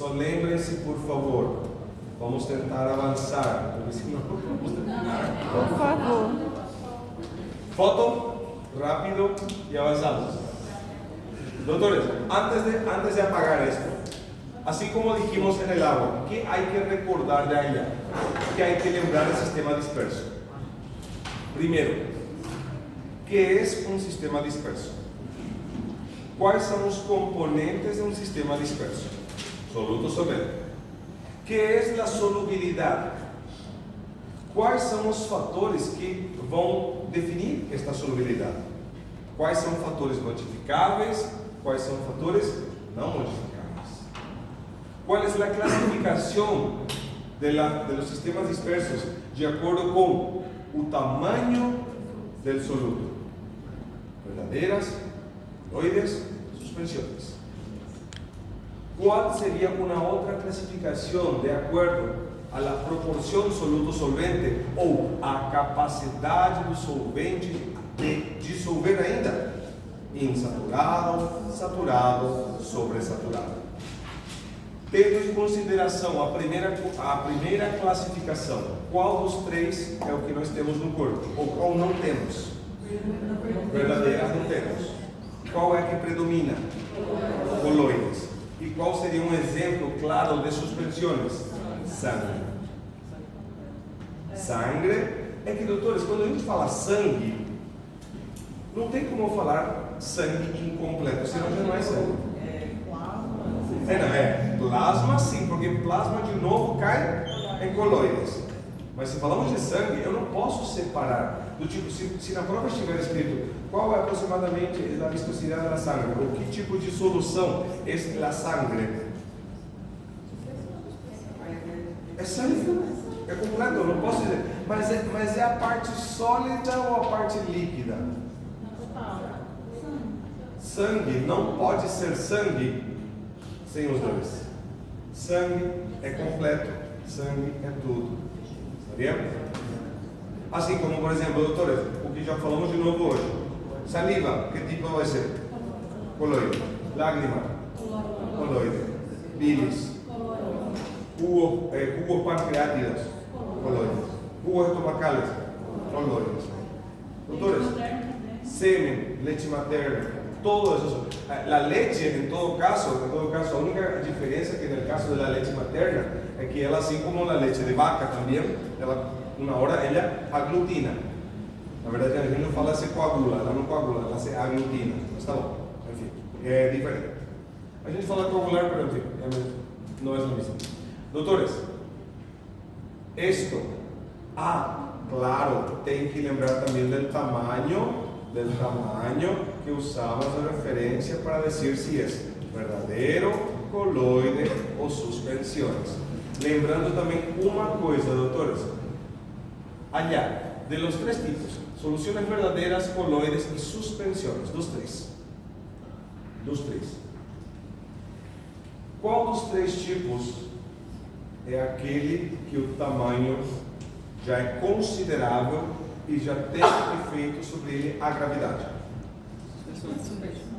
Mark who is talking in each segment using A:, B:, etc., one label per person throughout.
A: Só lembrem-se, por favor, vamos tentar avançar, porque senão vamos terminar.
B: Por favor.
A: Foto, rápido y avanzamos. Doctores, antes de apagar esto, así como dijimos en el agua, ¿qué hay que recordar de allá? ¿Qué hay que lembrar del sistema disperso? Primero, ¿qué es un sistema disperso? ¿Cuáles son los componentes de un sistema disperso? Soluto solvente. ¿Qué es la solubilidad? ¿Cuáles son los factores que van a definir esta solubilidad? ¿Cuáles son factores modificables? ¿Cuáles son factores no modificables? ¿Cuál es la clasificación de los sistemas dispersos de acuerdo con el tamaño del soluto? Verdaderas, coloides, suspensiones. ¿Cuál sería una otra clasificación de acuerdo a la proporción soluto-solvente ou a capacidade do solvente de dissolver ainda? Insaturado, saturado, sobresaturado. Tendo em consideração a primeira classificação, qual dos três é o que nós temos no corpo? Ou qual não temos? Verdadeiras não temos. Qual é que predomina? Coloides. E qual seria um exemplo claro de suspensões? Sangue. Sangue é que, doutores, quando a gente fala sangue, não tem como falar sangue incompleto, senão já não é sangue. É plasma sim, porque plasma de novo cai em coloides. Mas se falamos de sangue, eu não posso separar do tipo, se na prova estiver escrito qual é aproximadamente a viscosidade da sangue, ou que tipo de solução é a sangue, é sangue, é completo, eu não posso dizer, mas é a parte sólida ou a parte líquida? Sangue não pode ser sangue sem os dois. Sangue é completo, sangue é tudo. Sabia? Assim como, por exemplo, doutores, o que já falamos de novo hoje. Saliva, que tipo vai ser? Coloide. Lágrima, coloide. Bilis, jugos pancreáticos, coloides. Jugos estomacales, coloides. Doutores, semen, leite materna, todo eso. La leche, en todo caso, la única diferencia que en el caso de la leche materna es que ella, así como la leche de vaca también, una hora ella aglutina. La verdad es que a gente no fala se coagula, ela não coagula, ela se aglutina. Mas tá bom, enfim, é diferente. A gente fala coagular, pero enfim, não é o mesmo. Doutores, esto, claro, tem que lembrar também del tamaño que usamos de referencia para decir si es verdadero, coloide o suspensiones. Lembrando también una cosa, doctores, allá, de los tres tipos, soluciones verdaderas, coloides y suspensiones, dos tres. Qual dos três tipos é aquele que o tamanho já é considerável e já tem efeito sobre ele a gravidade?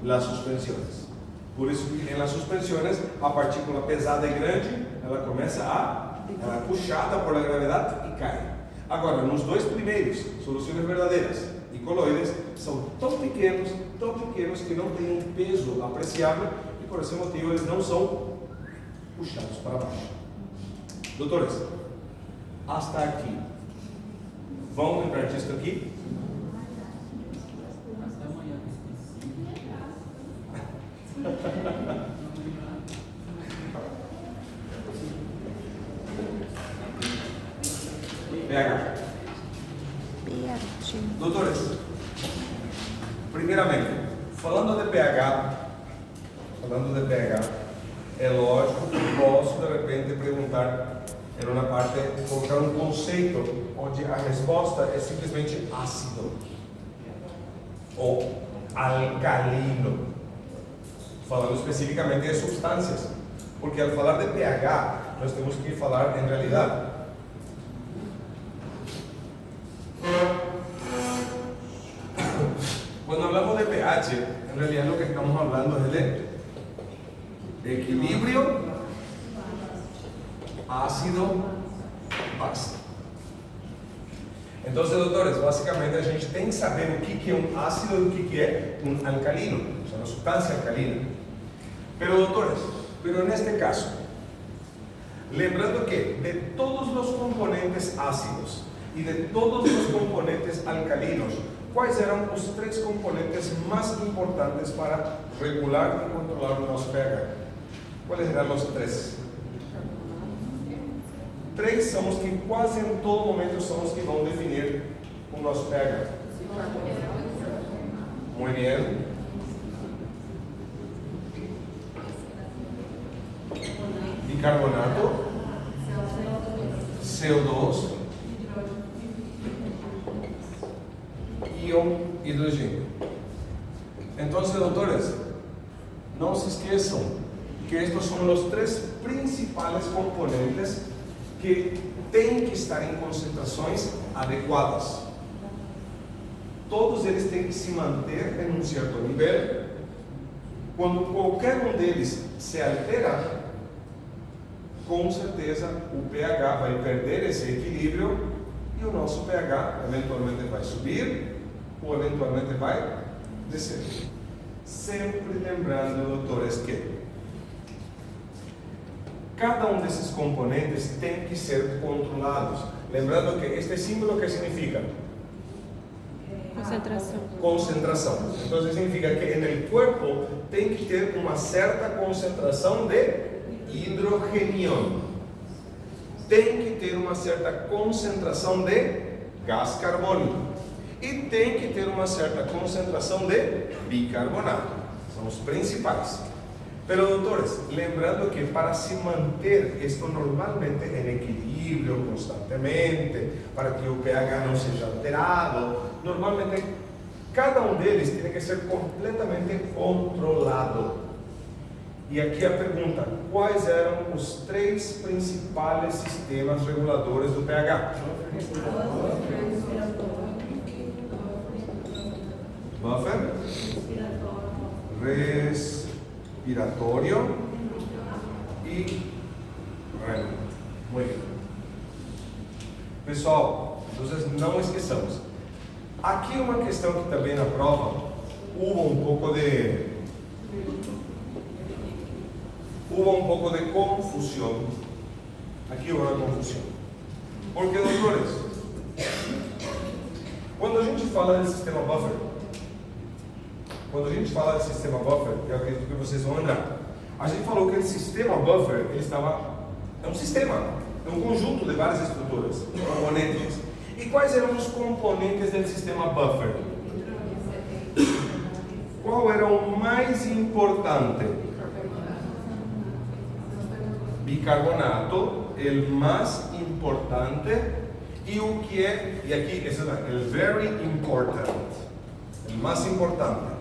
A: Las suspensiones. Por isso que em las suspensiones a partícula pesada e grande ela começa ela é puxada por a gravidade e cai. Agora, nos dois primeiros, soluções verdadeiras e coloides, são tão pequenos que não têm um peso apreciável e por esse motivo eles não são puxados para baixo. Doutores, hasta aqui. Vão lembrar disso aqui? pH. Doutores, primeiramente, falando de pH, é lógico que posso de repente perguntar em uma parte, colocar um conceito onde a resposta é simplesmente ácido ou alcalino, falando especificamente de substâncias, porque ao falar de pH, nós temos que falar em realidade. Cuando hablamos de pH, en realidad lo que estamos hablando es de equilibrio ácido, base. Então, doutores, basicamente a gente tem que saber o que é um ácido e o que é um alcalino, ou seja, uma substância alcalina. Doutores, neste caso, lembrando que de todos os componentes ácidos e de todos os componentes alcalinos, quais eram os 3 componentes mais importantes para regular e controlar o nosso pH? Quais eram os 3? 3 são os que quase em todo momento são os que vão definir o nosso pH. Muito bem. Bicarbonato, CO2, íon hidrogênio. Então, doutores, não se esqueçam que estes são os 3 principais componentes que têm que estar em concentrações adequadas. Todos eles têm que se manter em um certo nível. Quando qualquer um deles se altera, com certeza o pH vai perder esse equilíbrio e o nosso pH eventualmente vai subir ou eventualmente vai descer. Sempre lembrando, doutores, que cada um desses componentes tem que ser controlados. Lembrando que este símbolo, que significa?
B: Concentração.
A: Concentração. Então significa que no corpo tem que ter uma certa concentração de hidrogênio. Tem que ter uma certa concentração de gás carbônico. E tem que ter uma certa concentração de bicarbonato. São os principais. Pero, doutores, lembrando que para se manter isto normalmente em equilíbrio constantemente, para que o pH não seja alterado, normalmente cada um deles tem que ser completamente controlado. E aqui a pergunta: quais eram os 3 principais sistemas reguladores do pH? Buffer, respiratório e remo. Muito bem. Pessoal, então não esqueçamos. Aqui uma questão que também na prova houve um pouco de confusão. Aqui houve uma confusão. Porque, doutores, quando a gente fala do sistema buffer, eu acredito que vocês vão lembrar. A gente falou que o sistema buffer, é um sistema, é um conjunto de várias estruturas, componentes. E quais eram os componentes do sistema buffer? Qual era o mais importante? Bicarbonato, o mais importante. E o que é, e aqui, esse é o very important, o mais importante.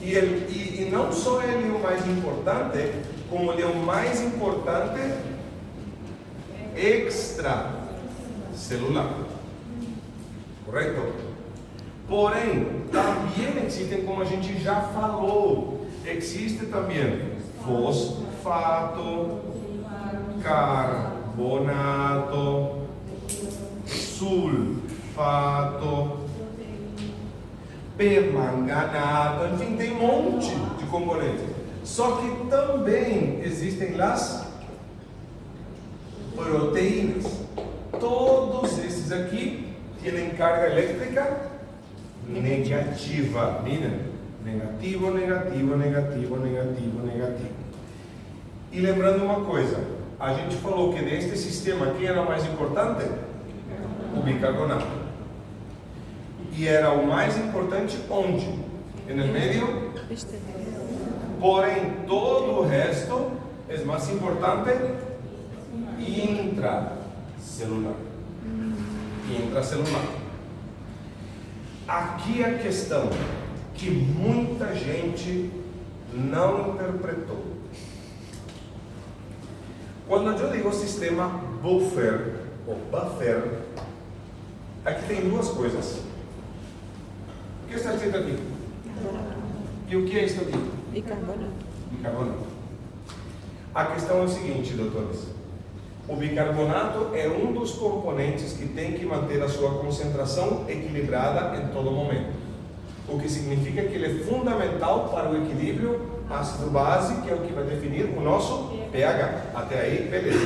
A: E não só ele é o mais importante, como ele é o mais importante extracelular. Correto? Porém, também existem, como a gente já falou, existe também fosfato, carbonato, sulfato, permanganato, enfim, tem um monte de componentes. Só que também existem as proteínas. Todos esses aqui têm carga elétrica negativa. Miren, negativo, negativo, negativo, negativo, negativo. E lembrando uma coisa, a gente falou que neste sistema, quem era o mais importante? O bicarbonato. E era o mais importante onde? No meio? Porém, todo o resto é mais importante intracelular. Intracelular. Aqui a questão que muita gente não interpretou. Quando eu digo sistema buffer ou buffer, aqui tem duas coisas. O que está escrito aqui? E o que é isso aqui?
B: Bicarbonato.
A: Bicarbonato. A questão é o seguinte, doutores. O bicarbonato é um dos componentes que tem que manter a sua concentração equilibrada em todo momento. O que significa que ele é fundamental para o equilíbrio ácido-base, que é o que vai definir o nosso pH. Até aí, beleza.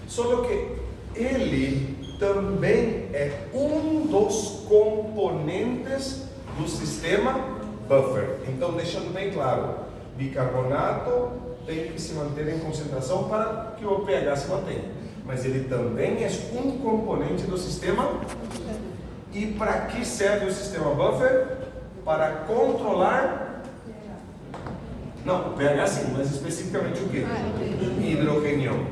A: Só que ele também é um dos componentes do sistema buffer. Então, deixando bem claro, bicarbonato tem que se manter em concentração para que o pH se mantenha. Mas ele também é um componente do sistema. E para que serve o sistema buffer? Para controlar... Não, pH sim, mas especificamente o que? Hidrogênio.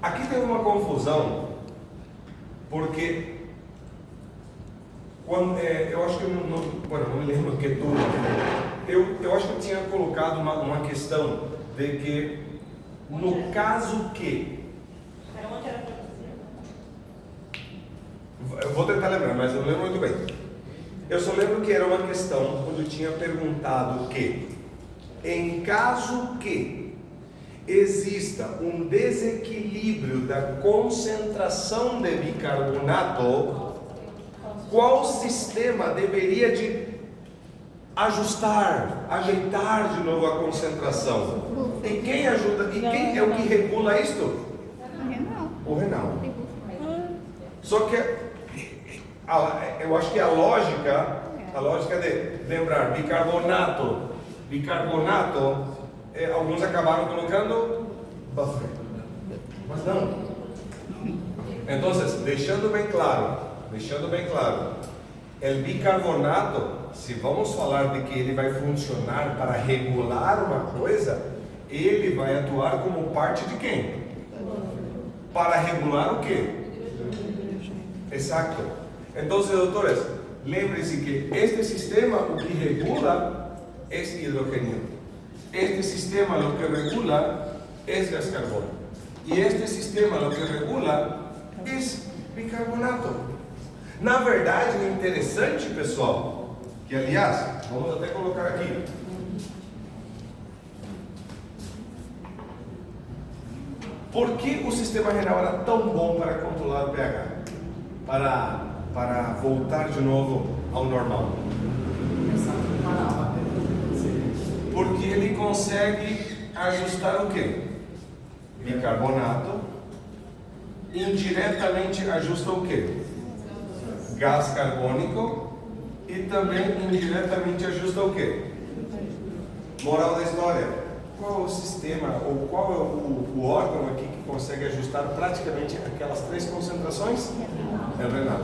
A: Aqui tem uma confusão, porque quando, eu acho que não me lembro que tudo. Eu acho que eu tinha colocado uma questão de que no caso que eu vou tentar lembrar, mas eu não lembro muito bem. Eu só lembro que era uma questão quando eu tinha perguntado que, em caso que exista um desequilíbrio da concentração de bicarbonato, qual sistema deveria de ajeitar de novo a concentração? E quem ajuda? E quem é o que regula isto? O renal. Só que eu acho que a lógica de lembrar bicarbonato, alguns acabaram colocando buffer, mas não. Então, deixando bem claro, o bicarbonato, se vamos falar de que ele vai funcionar para regular uma coisa, ele vai atuar como parte de quem? Para regular o quê? Exato. Então, doutores, lembre-se que este sistema o que regula é hidrogênio. Este sistema o que regula é gás carbônico. E este sistema o que regula é bicarbonato. Na verdade, o interessante, pessoal, que aliás, vamos até colocar aqui. Por que o sistema renal era tão bom para controlar o pH? Para voltar de novo ao normal. Porque ele consegue ajustar o quê? Bicarbonato. Indiretamente ajusta o quê? Gás carbônico. E também indiretamente ajusta o quê? Moral da história. Qual é o sistema, ou qual é o órgão aqui que consegue ajustar praticamente aquelas três concentrações? É o renal.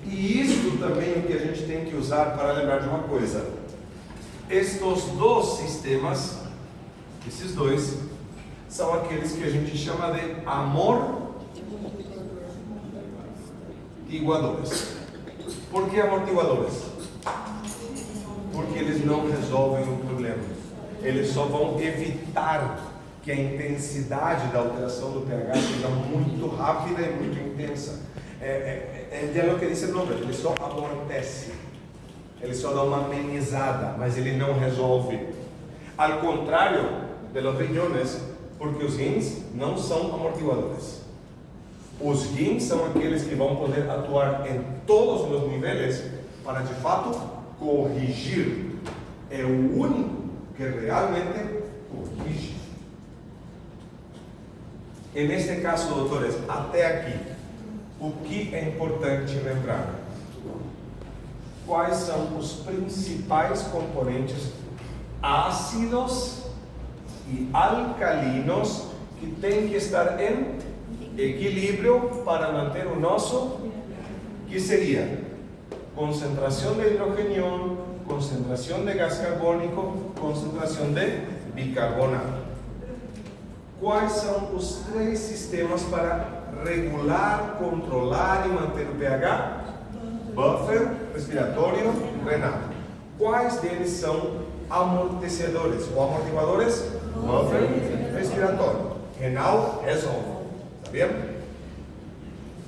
A: E isso também é o que a gente tem que usar para lembrar de uma coisa. Estes dois sistemas, esses dois, são aqueles que a gente chama de amortiguadores. Por que amortiguadores? Porque eles não resolvem o problema. Eles só vão evitar que a intensidade da alteração do pH seja muito rápida e muito intensa. É o que diz o nome, ele só amortece. Ele só dá uma amenizada, mas ele não resolve. Ao contrário de los riñones, porque os rins não são amortiguadores. Os rins são aqueles que vão poder atuar em todos os níveis para de fato corrigir. É o único que realmente corrige. E neste caso, doutores, até aqui, o que é importante lembrar? Quais são os principais componentes ácidos e alcalinos que têm que estar em equilíbrio para manter o nosso, que seria concentração de hidrogênio, concentração de gás carbônico, concentração de bicarbonato. Quais são os três sistemas para regular, controlar e manter o pH? Buffer, respiratório, renal. Quais deles são amortecedores ou amortiguadores? Buffer, respiratório. Renal resolve. Tá vendo?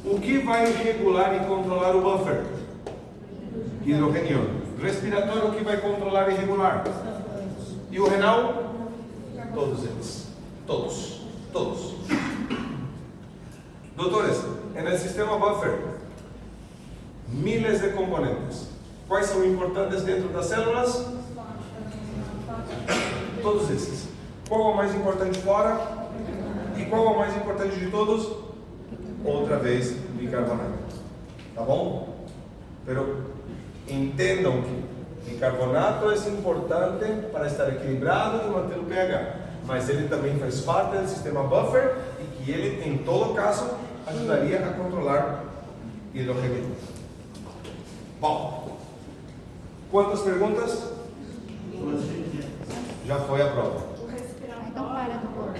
A: O que vai regular e controlar o buffer? Hidrogênio. Respiratório, o que vai controlar e regular? E o renal? Todos eles. Todos. Todos. Doutores, no sistema buffer, miles de componentes. Quais são importantes dentro das células? Todos esses. Qual é o mais importante fora? E qual é o mais importante de todos? Outra vez, bicarbonato. Tá bom? Pero entendam que bicarbonato é importante para estar equilibrado e manter o pH. Mas ele também faz parte do sistema buffer e que ele, em todo caso, ajudaria a controlar hidrogênio. Bom, quantas perguntas? Já foi a prova.
B: O respirador,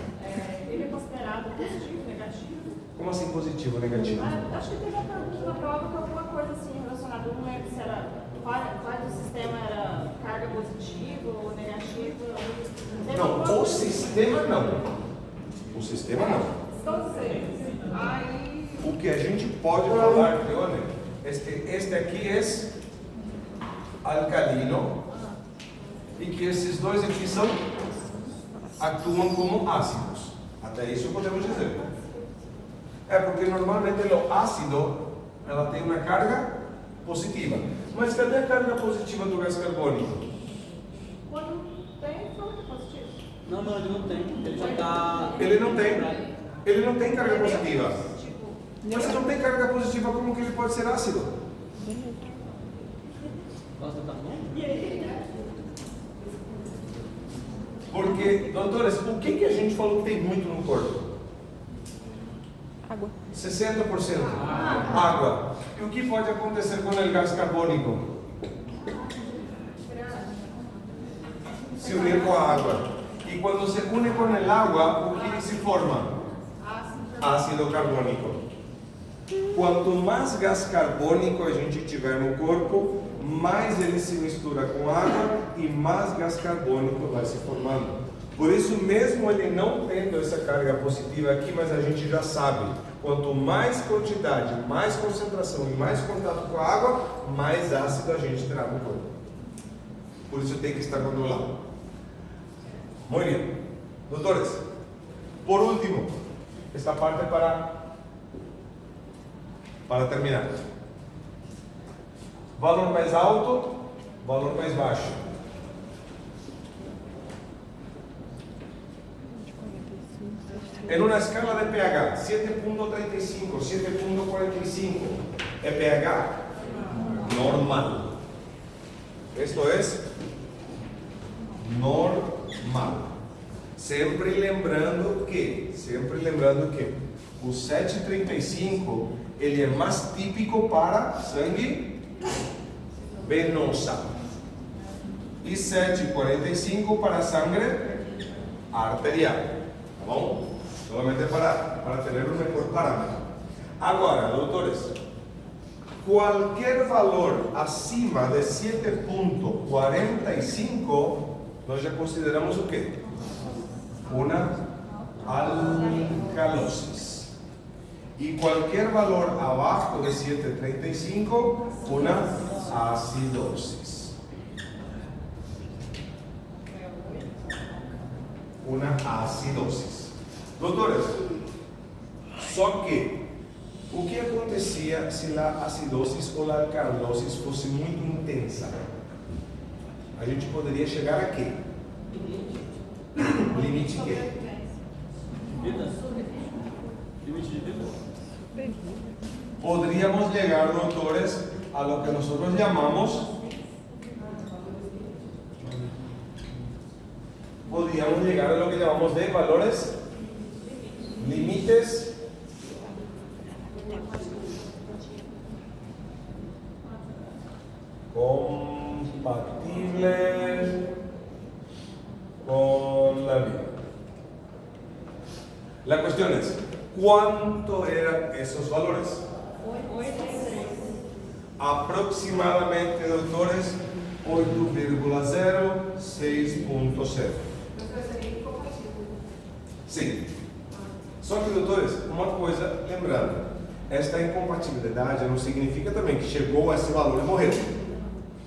B: ele é considerado positivo, negativo?
A: Como assim positivo ou negativo?
B: Acho que teve uma pergunta na prova que alguma coisa assim relacionada, não lembro se era qual do sistema era carga positiva ou negativa.
A: Não, o sistema não. O sistema não.
B: Todos eles. Aí...
A: O que a gente pode falar, Leone, este aqui é alcalino e que esses dois aqui atuam como ácidos. Até isso podemos dizer. É porque normalmente o ácido ela tem uma carga positiva. Mas cadê a carga positiva do gás carbônico?
B: Quando tem, fala que é positivo.
C: Não, ele não tem. Ele já está.
A: Ele não tem carga positiva. Mas se não tem carga positiva, como que ele pode ser ácido?
C: Gosta do carbono?
A: Porque, doutores, o que a gente falou que tem muito no corpo?
D: Água.
A: 60% água. E o que pode acontecer com o gás carbônico? Se unir com a água. E quando se une com a água, o que se forma? Ácido carbônico. Quanto mais gás carbônico a gente tiver no corpo, mais ele se mistura com água e mais gás carbônico vai se formando. Por isso mesmo ele não tendo essa carga positiva aqui, mas a gente já sabe, quanto mais quantidade, mais concentração e mais contato com a água, mais ácido a gente terá no corpo. Por isso tem que estar controlado. Muito bem. Doutores, por último, esta parte é para terminar. Valor mais alto, valor mais baixo. Em uma escala de pH, 7.35, 7.45, é pH normal. Isto é normal. Sempre lembrando que o 7,35 ele é mais típico para sangue venosa e 7,45 para sangue arterial, tá bom? Solamente para ter um mejor parâmetro. Agora, doutores, qualquer valor acima de 7,45 nós já consideramos o quê? Uma alcalose. E qualquer valor abaixo de 7,35, uma acidose. Uma acidose. Doutores, só que o que acontecia se a acidose ou a alcalose fosse muito intensa? A gente poderia chegar aqui. Limite que?
C: Vida? Limite de vida?
A: Podríamos llegar, doutores, a lo que nosotros llamamos, podríamos llegar a lo que llamamos de valores límites compatibles con la vida. La cuestión es, ¿cuánto eran esos valores? Aproximadamente, doutores, 8,0, 6,0. Sim. Só que, doutores, uma coisa, lembrando, esta incompatibilidade não significa também que chegou a esse valor e morreu.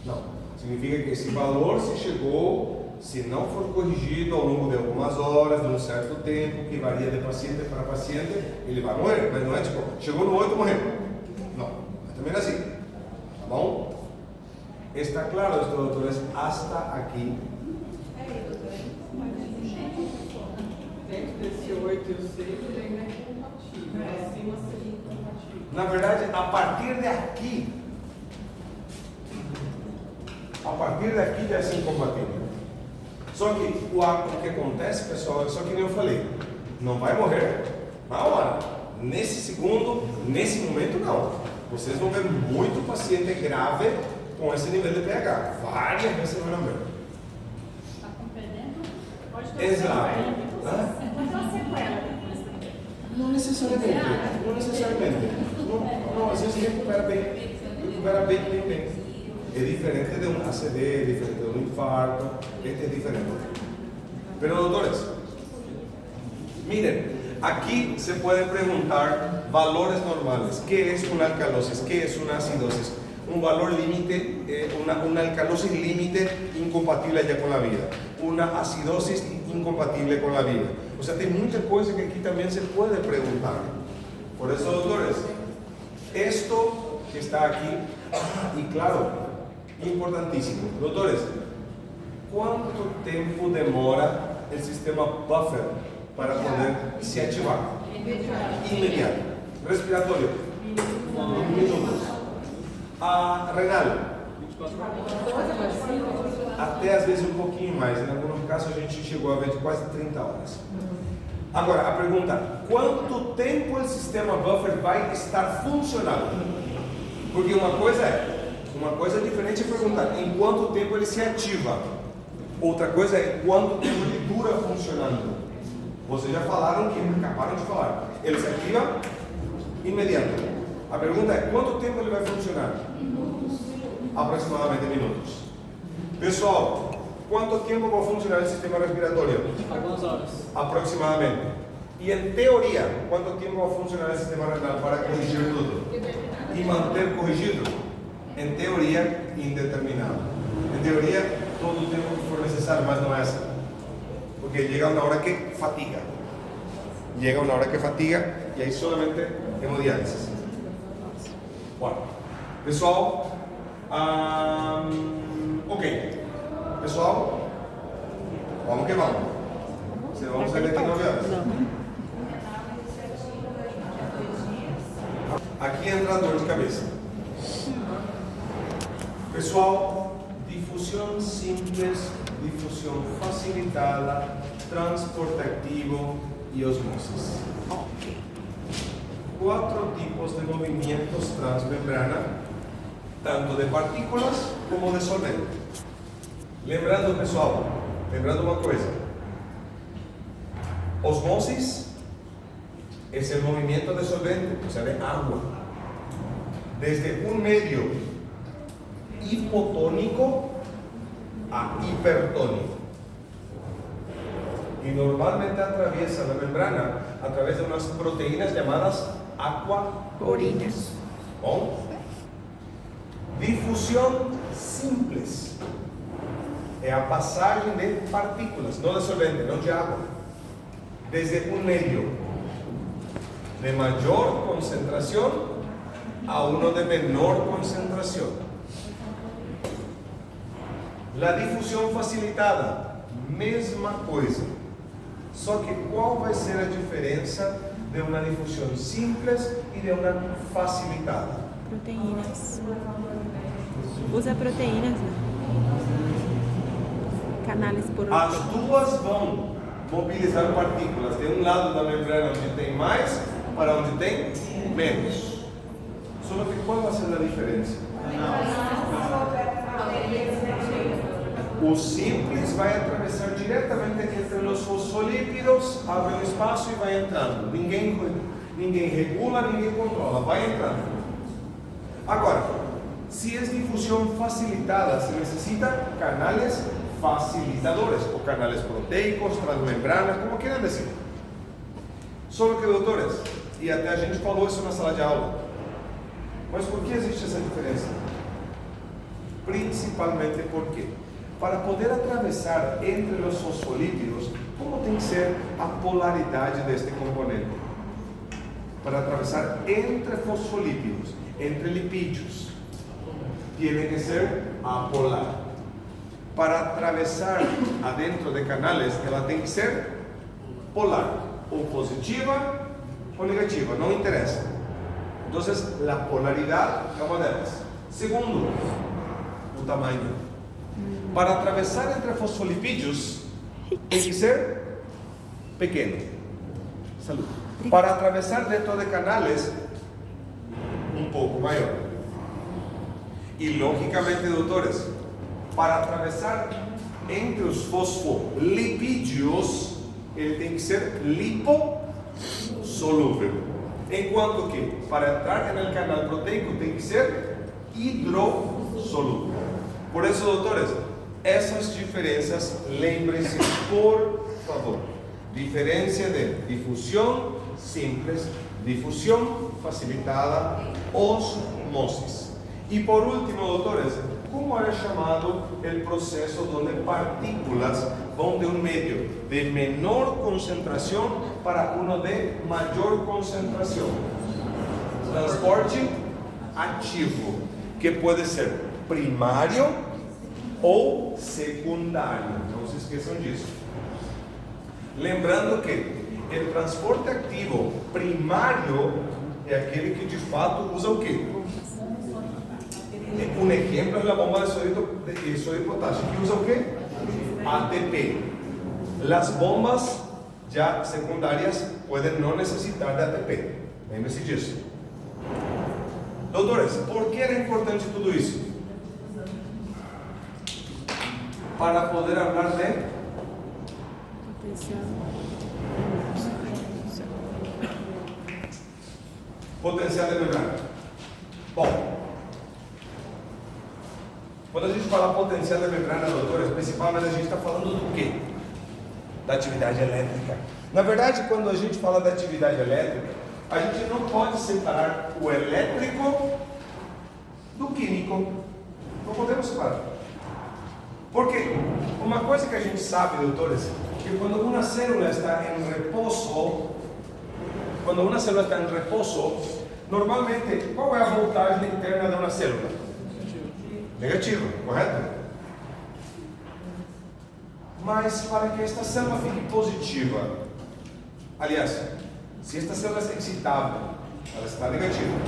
A: Não. Significa que esse valor, se chegou, se não for corrigido ao longo de algumas horas, de um certo tempo, que varia de paciente para paciente, ele vai morrer. Mas não é tipo, chegou no 8 morreu. Não, é também assim. Tá bom? Está claro esto, doutores, hasta aqui?
E: Dentro desse 8 e o 6, ele ainda é compatível. Acima seria incompatível.
A: Na verdade, a partir daqui já é incompatível. Só que o que acontece, pessoal, é só que nem eu falei, não vai morrer na hora. Nesse segundo, nesse momento, não. Vocês vão ver muito paciente grave com esse nível de pH. Várias vezes vão ver.
B: Está compreendendo? Pode ter
A: Exato.
B: sequela. Pode ter uma sequela depois também.
A: Não necessariamente. Não necessariamente. Não, às vezes recupera bem. Recupera bem. É diferente de um ACD, é diferente de um infarto. Este é diferente. Pero, doutores, miren, aquí se puede preguntar valores normales. ¿Qué es una alcalosis? ¿Qué es una acidosis? Un valor límite, una alcalosis límite incompatible ya con la vida. Una acidosis incompatible con la vida. O sea, hay muchas cosas que aquí también se puede preguntar. Por eso, doctores, esto que está aquí, y claro, importantísimo. Doctores, ¿cuánto tiempo demora el sistema buffer para poder se ativar? Inmediato. Respiratorio. Minutos. Renal. Até às vezes um pouquinho mais. Em alguns casos a gente chegou a ver de quase 30 horas. Agora, a pergunta: quanto tempo o sistema buffer vai estar funcionando? Porque uma coisa é diferente perguntar em quanto tempo ele se ativa. Outra coisa é quanto tempo ele dura funcionando. Vocês já falaram que acabaram de falar. Ele se ativa imediato. A pergunta é quanto tempo ele vai funcionar? Aproximadamente minutos. Pessoal, quanto tempo vai funcionar o sistema respiratório?
C: Algumas horas.
A: Aproximadamente. E em teoria, quanto tempo vai funcionar o sistema renal para corrigir tudo? E manter corrigido? Em teoria, indeterminado. Em teoria, todo o tempo que for necessário, mas não é assim. Porque chega uma hora que fatiga. E aí solamente hemodiálise. Bom, pessoal, ok. Pessoal, vamos que vamos. Senão vamos sair daqui 9 horas. Aqui entra a dor de cabeça. Pessoal, difusão simples, difusão facilitada, transporte ativo e osmosis. 4 tipos de movimentos transmembrana, tanto de partículas como de solvente. Lembrando, pessoal, uma coisa: osmosis é o movimento de solvente, ou seja, de água, desde um meio hipotônico a hipertônico. E normalmente atraviesa a membrana através de umas proteínas chamadas aquaporinas. Bom? Difusão simples é a passagem de partículas, não de solvente, não de água, desde um meio de maior concentração a uno de menor concentração. A difusão facilitada, mesma coisa. Só que qual vai ser a diferença de uma difusão simples e de uma facilitada?
D: Proteínas. Usa proteínas, né? Canais por
A: As duas vão mobilizar partículas de um lado da membrana onde tem mais para onde tem menos. Só que qual vai ser a diferença? O simples vai atravessar diretamente entre os fosfolípidos, abre um espaço e vai entrando. Ninguém regula, ninguém controla, vai entrando. Agora, se é difusão facilitada, se necessita canais facilitadores, ou canais proteicos, transmembranas, como queiram dizer. Só que, doutores, e até a gente falou isso na sala de aula, mas por que existe essa diferença? Principalmente porque para poder atravessar entre os fosfolípidos, como tem que ser a polaridade deste componente? Para atravessar entre fosfolípidos, entre lipídios, tem que ser apolar. Para atravessar adentro de canales, ela tem que ser polar, ou positiva ou negativa, não interessa. Então, a polaridade é uma delas. Segundo, o tamanho. Para atravessar entre fosfolipídios, tem que ser pequeno. Salud. Para atravessar dentro de canales, um pouco maior. E logicamente, doutores, para atravessar entre os fosfolipídios, ele tem que ser lipossolúvel. Enquanto que, para entrar no canal proteico, tem que ser hidrossolúvel. Por isso, doutores, essas diferenças, lembrem-se, por favor. Diferença de difusão simples, difusão facilitada, osmosis. E por último, doutores, como era chamado o processo onde partículas vão de um meio de menor concentração para um de maior concentração? Transporte ativo, que pode ser primário ou secundário. Não se esqueçam disso. Lembrando que o transporte ativo primário é aquele que de fato usa o quê? Um exemplo é a bomba de sódio e potássio, que usa o quê? ATP. As bombas já secundárias podem não necessitar de ATP. Lembre-se disso. Doutores, por que era importante tudo isso? Para poder falar de potencial de membrana. Bom, quando a gente fala potencial de membrana, doutores, principalmente a gente está falando do quê? Da atividade elétrica. Na verdade, quando a gente fala da atividade elétrica, a gente não pode separar o elétrico do químico. Não podemos separar. Porque uma coisa que a gente sabe, doutores, que quando uma célula está em repouso, normalmente, qual é a voltagem interna de uma célula? Negativa, correto? Mas para que esta célula fique positiva, aliás, se esta célula é excitável, ela está negativa.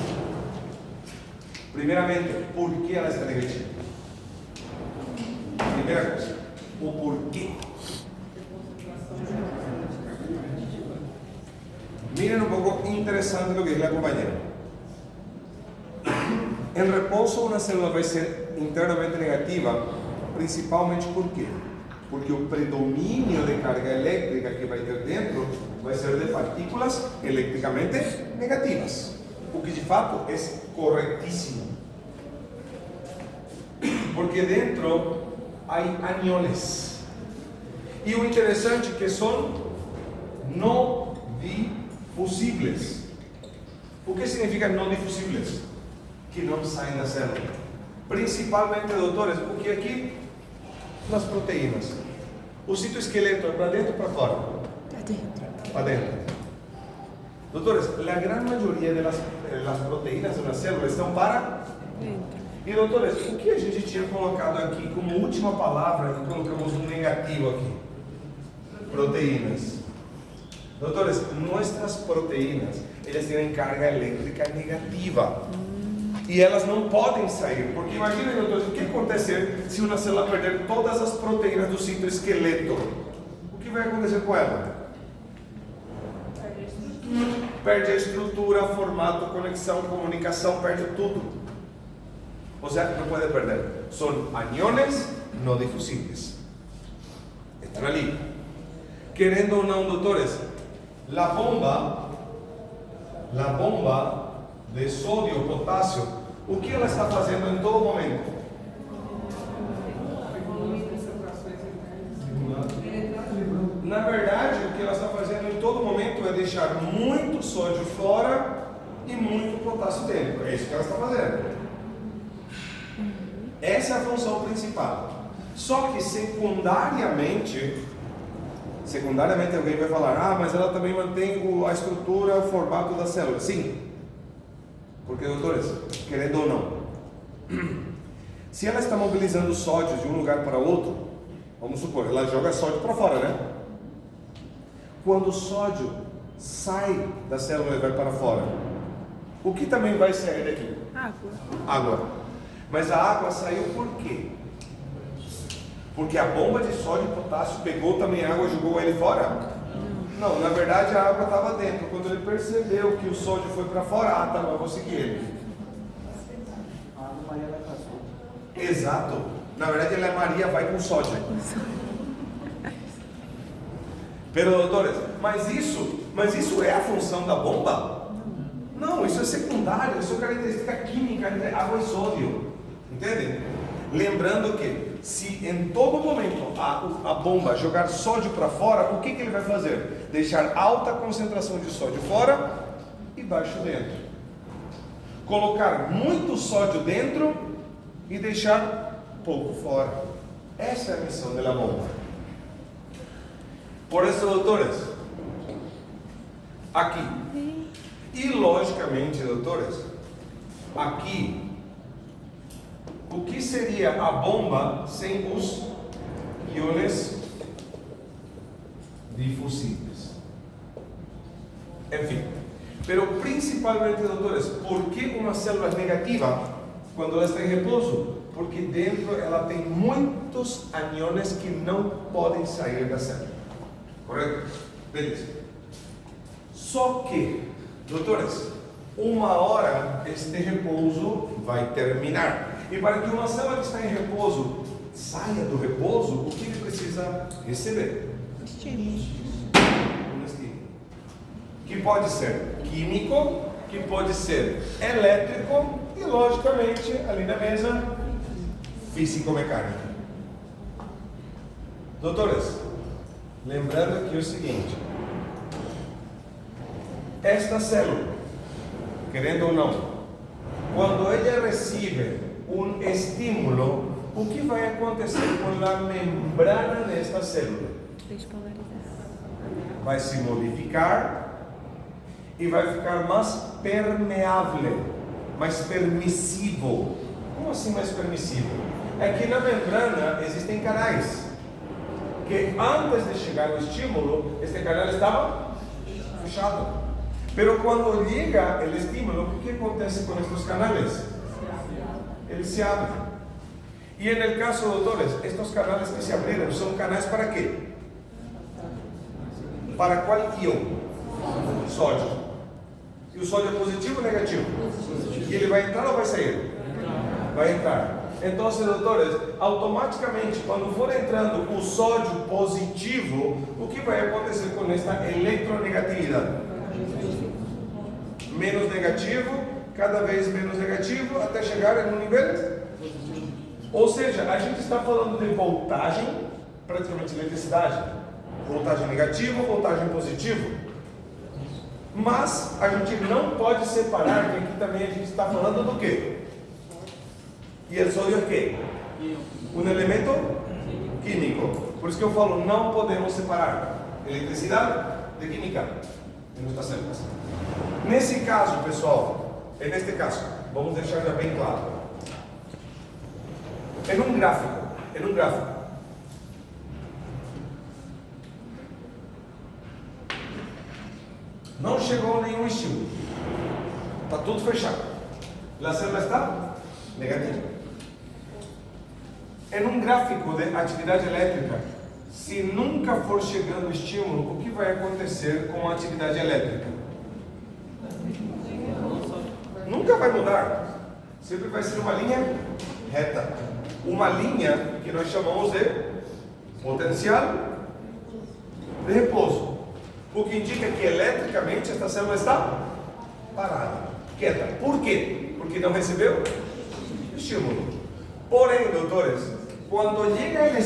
A: Primeiramente, por que ela está negativa? Primeira coisa, o porquê. Miren un poco interesante lo que dice la compañera. En repouso, uma célula vai ser internamente negativa, principalmente por quê? Porque o predomínio de carga elétrica que vai ter dentro vai ser de partículas elétricamente negativas, o que de fato é corretíssimo. Porque dentro há aniões. E o interessante é que são não difusíveis. O que significa não difusíveis? Que não saem da célula. Principalmente, doutores, porque aqui nas proteínas, o citoesqueleto é para dentro ou para fora? Para dentro. Doutores, a grande maioria das proteínas de uma célula estão para dentro. E doutores, o que a gente tinha colocado aqui como última palavra e colocamos um negativo aqui? Proteínas. Doutores, nossas proteínas, elas têm carga elétrica negativa. E elas não podem sair, porque imaginem, doutores, o que acontecer se uma célula perder todas as proteínas do citoesqueleto? O que vai acontecer com ela? Perde a estrutura, formato, conexão, comunicação, perde tudo. Ou seja, não pode perder. São aniões não difusíveis. Estão ali. Querendo ou não, doutores, a bomba de sódio ou potássio, o que ela está fazendo em todo momento? Na verdade, o que ela está fazendo em todo momento é deixar muito sódio fora e muito potássio dentro. É isso que ela está fazendo. Essa é a função principal. Só que secundariamente alguém vai falar, ah, mas ela também mantém a estrutura, o formato da célula. Sim. Porque, doutores, querendo ou não, se ela está mobilizando sódio de um lugar para outro, vamos supor, ela joga sódio para fora, né? Quando o sódio sai da célula e vai para fora, o que também vai sair daqui? Água. Mas a água saiu por quê? Porque a bomba de sódio e potássio pegou também a água e jogou ele fora? Não, na verdade a água estava dentro. Quando ele percebeu que o sódio foi para fora, tá, mas eu vou seguir ele.
C: A Ana Maria vai para sódio.
A: Exato. Na verdade ela é Maria, vai com sódio. Pero, doutores, mas isso é a função da bomba? Não, isso é secundário, isso é característica química entre água e sódio. Entendem? Lembrando que se em todo momento a bomba jogar sódio para fora, o que ele vai fazer? Deixar alta concentração de sódio fora e baixo dentro. Colocar muito sódio dentro e deixar pouco fora. Essa é a missão da bomba. Por isso, doutores, aqui, e logicamente, doutores, aqui, o que seria a bomba sem os íons difusíveis? Enfim, pero principalmente, doutores, por que uma célula é negativa quando ela está em repouso? Porque dentro ela tem muitos ânions que não podem sair da célula. Correto? Beleza. Só que, doutores, uma hora este repouso vai terminar. E para que uma célula que está em repouso saia do repouso, o que ele precisa receber?
D: Estímulo.
A: Um estímulo. Que pode ser químico, que pode ser elétrico e, logicamente, ali na mesa, físico-mecânico. Doutores, lembrando aqui o seguinte: esta célula, querendo ou não, quando ela recebe um estímulo, o que vai acontecer com a membrana desta célula? Vai se modificar e vai ficar mais permeável, mais permissivo. Como assim mais permissivo? É que na membrana existem canais que antes de chegar o estímulo, este canal estava fechado. Pero quando liga o estímulo, o que acontece com estes canais? Eles se abrem. E no caso, doutores, estes canais que se abriram são canais para quê? Para qual íon? Sódio. E o sódio é positivo ou negativo? E ele vai entrar ou vai sair? Vai entrar. Então, doutores, automaticamente, quando for entrando o sódio positivo, o que vai acontecer com esta eletronegatividade? Menos negativo, cada vez menos negativo, até chegar em um nível. Ou seja, a gente está falando de voltagem, praticamente eletricidade, voltagem negativa, voltagem positiva. Mas a gente não pode separar que aqui também a gente está falando do quê? E o sódio é quê? Um elemento químico. Por isso que eu falo, não podemos separar eletricidade de química. Não está certo. Nesse caso, pessoal, neste caso, vamos deixar já bem claro. Em um gráfico, não chegou nenhum estímulo, está tudo fechado, a célula está negativa. Em um gráfico de atividade elétrica, se nunca for chegando estímulo, o que vai acontecer com a atividade elétrica? Nunca vai mudar, sempre vai ser uma linha reta, uma linha que nós chamamos de potencial de repouso, o que indica que eletricamente esta célula está parada, quieta. Por quê? Porque não recebeu estímulo. Porém, doutores, quando chega o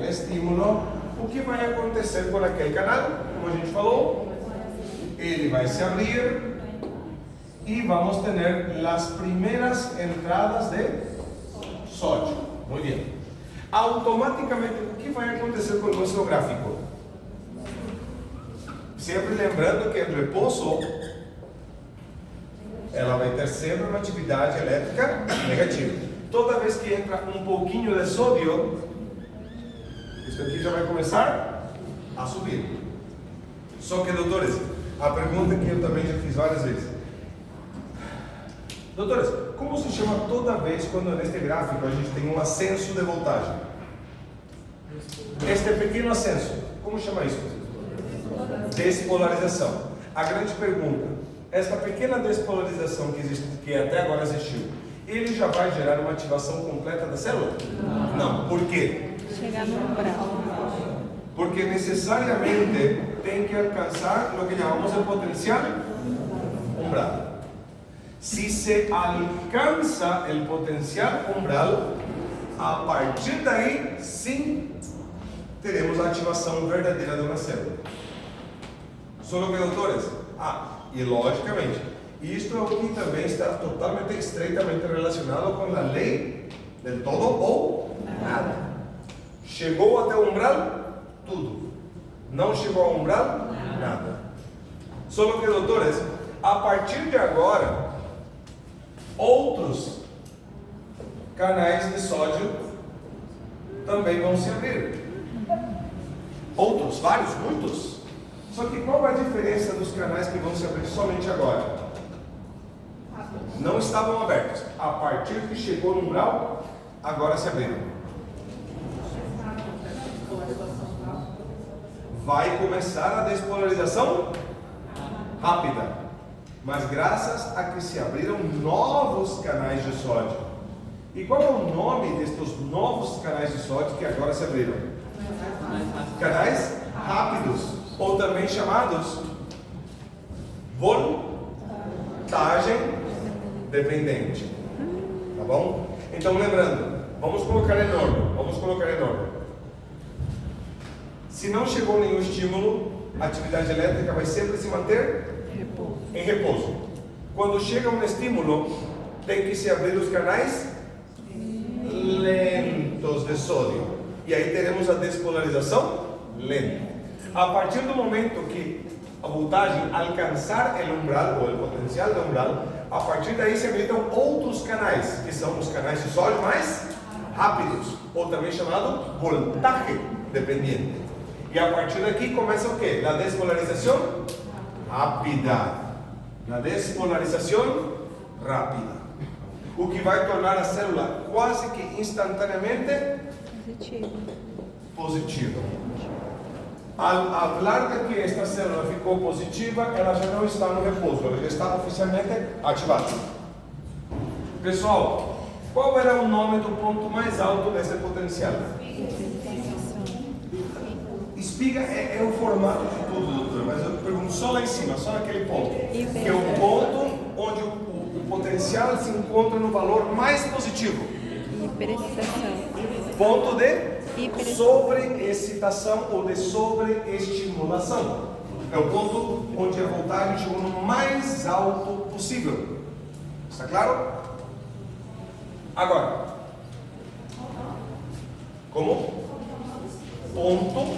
A: estímulo, o que vai acontecer com aquele canal? Como a gente falou, ele vai se abrir e vamos ter as primeiras entradas de sódio. Muito bem. Automaticamente, o que vai acontecer com o nosso gráfico? Sempre lembrando que em repouso, ela vai ter sempre uma atividade elétrica negativa. Toda vez que entra um pouquinho de sódio, isso aqui já vai começar a subir. Só que, doutores, a pergunta que eu também já fiz várias vezes. Doutores, como se chama toda vez quando neste gráfico a gente tem um ascenso de voltagem? Este pequeno ascenso, como chama isso? Despolarização. A grande pergunta, esta pequena despolarização que existe, que até agora existiu, ele já vai gerar uma ativação completa da célula? Não. Por quê?
D: Chegar no umbral.
A: Porque necessariamente tem que alcançar o que chamamos de potencial umbral. Si se alcanza el potencial umbral, a partir daí, sim, teremos a ativação verdadeira de uma célula. Só que, doutores, e logicamente, isto é o que também está totalmente, estreitamente relacionado com a lei del todo ou nada. Chegou até o umbral, tudo. Não chegou ao umbral, nada. Só que, doutores, a partir de agora, outros canais de sódio também vão se abrir. Outros, vários, muitos. Só que qual é a diferença dos canais que vão se abrir somente agora? Não estavam abertos. A partir que chegou no umbral, agora se abriram. Vai começar a despolarização rápida. Mas graças a que se abriram novos canais de sódio. E qual é o nome destes novos canais de sódio que agora se abriram? Canais rápidos, ou também chamados voltagem dependente. Tá bom? Então lembrando, vamos colocar em ordem. Se não chegou nenhum estímulo, a atividade elétrica vai sempre se manter em repouso. Quando chega um estímulo, tem que se abrir os canais lentos de sódio. E aí teremos a despolarização lenta. A partir do momento que a voltagem alcançar o umbral, ou o potencial do umbral, a partir daí se habilitam outros canais, que são os canais de sódio mais rápidos, ou também chamado voltaje dependente. E a partir daqui começa o quê? A despolarização rápida. Na despolarização rápida, o que vai tornar a célula quase que instantaneamente positiva. Ao falar de que esta célula ficou positiva, ela já não está no repouso, ela já está oficialmente ativada. Pessoal, qual era o nome do ponto mais alto desse potencial? Espiga é o formato de tudo, doutor, mas eu pergunto só lá em cima, só naquele ponto. Que é o ponto onde o potencial se encontra no valor mais positivo.
D: Hiperexcitação.
A: Ponto de sobreexcitação ou de sobreestimulação. É o ponto onde a voltagem chegou no mais alto possível. Está claro? Agora, como? Ponto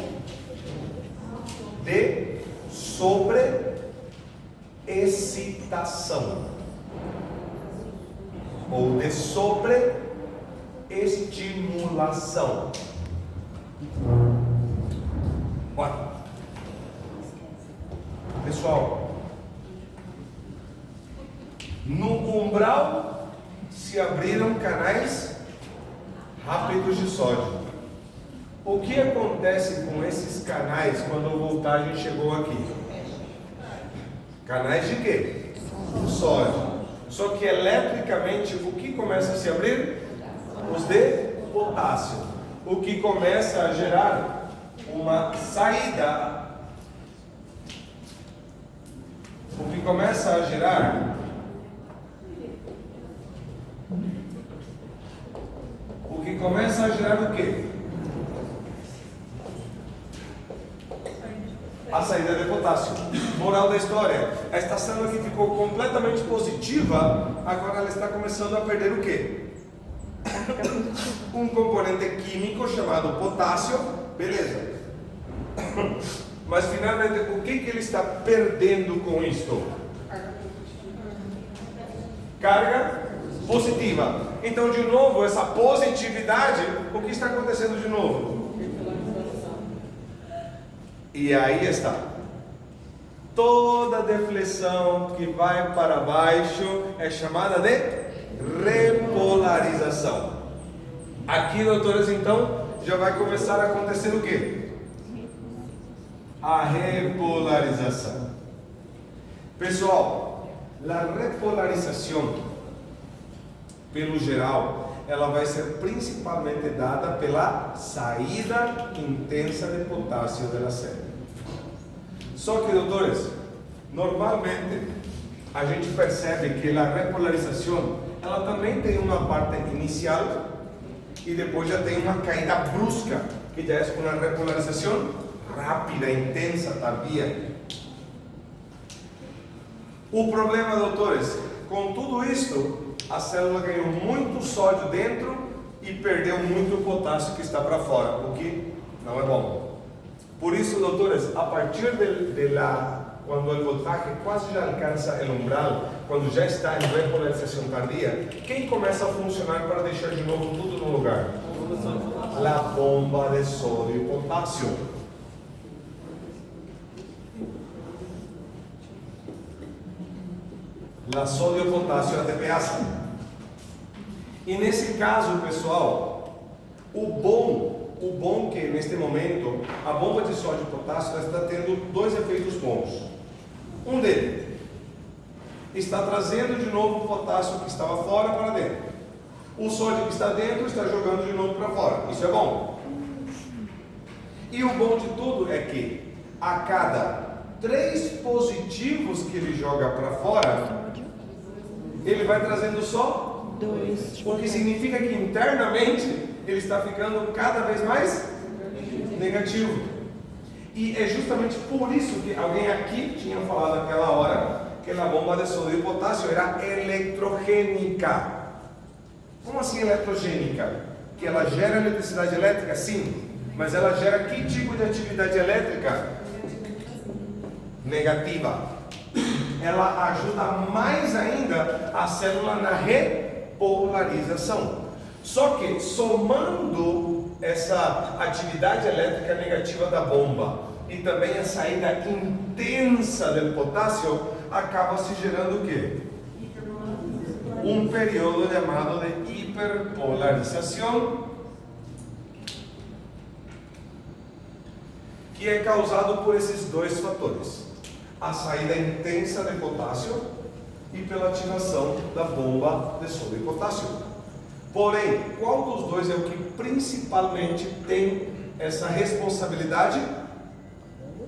A: de sobreexcitação ou de sobreestimulação. Olha, pessoal, no umbral se abriram canais rápidos de sódio. O que acontece com esses canais quando a voltagem chegou aqui? Canais de quê? De sódio. Só que eletricamente, o que começa a se abrir? Os de potássio. O que começa a gerar uma saída. O que começa a gerar o quê? A saída de potássio. Moral da história: esta célula que ficou completamente positiva, agora ela está começando a perder o quê? um componente químico chamado potássio, beleza. Mas finalmente, o que ele está perdendo com isto? Carga positiva. Então, de novo, essa positividade, o que está acontecendo de novo? E aí está. Toda deflexão que vai para baixo é chamada de repolarização. Aqui, doutores, então, já vai começar a acontecer o quê? A repolarização. Pessoal, a repolarização, pelo geral, ela vai ser principalmente dada pela saída intensa de potássio da célula. Só que, doutores, normalmente a gente percebe que a repolarização, ela também tem uma parte inicial e depois já tem uma caída brusca, que já é uma repolarização rápida, intensa, tardia. O problema, doutores, com tudo isto, a célula ganhou muito sódio dentro e perdeu muito potássio que está para fora, o que não é bom. Por isso, doutores, a partir quando o voltaje quase já alcança o umbral, quando já está em repolarização tardia, quem começa a funcionar para deixar de novo tudo no lugar? A bomba de sódio e potássio. La sódio e potássio ATPase. E nesse caso, pessoal, o bom que neste momento a bomba de sódio e potássio está tendo dois efeitos bons. Um deles está trazendo de novo o potássio que estava fora para dentro. O sódio que está dentro está jogando de novo para fora. Isso é bom. E o bom de tudo é que a cada 3 positivos que ele joga para fora, ele vai trazendo só 2. O que significa que internamente ele está ficando cada vez mais negativo. E é justamente por isso que alguém aqui tinha falado naquela hora que a bomba de sódio e potássio era eletrogênica. Como assim eletrogênica? Que ela gera eletricidade elétrica? Sim. Mas ela gera que tipo de atividade elétrica? Negativa. Ela ajuda mais ainda a célula na repolarização. Só que somando essa atividade elétrica negativa da bomba e também a saída intensa do potássio, acaba se gerando o quê? Um período chamado de hiperpolarização, que é causado por esses dois fatores: a saída intensa de potássio e pela ativação da bomba de sódio e potássio. Porém, qual dos dois é o que principalmente tem essa responsabilidade?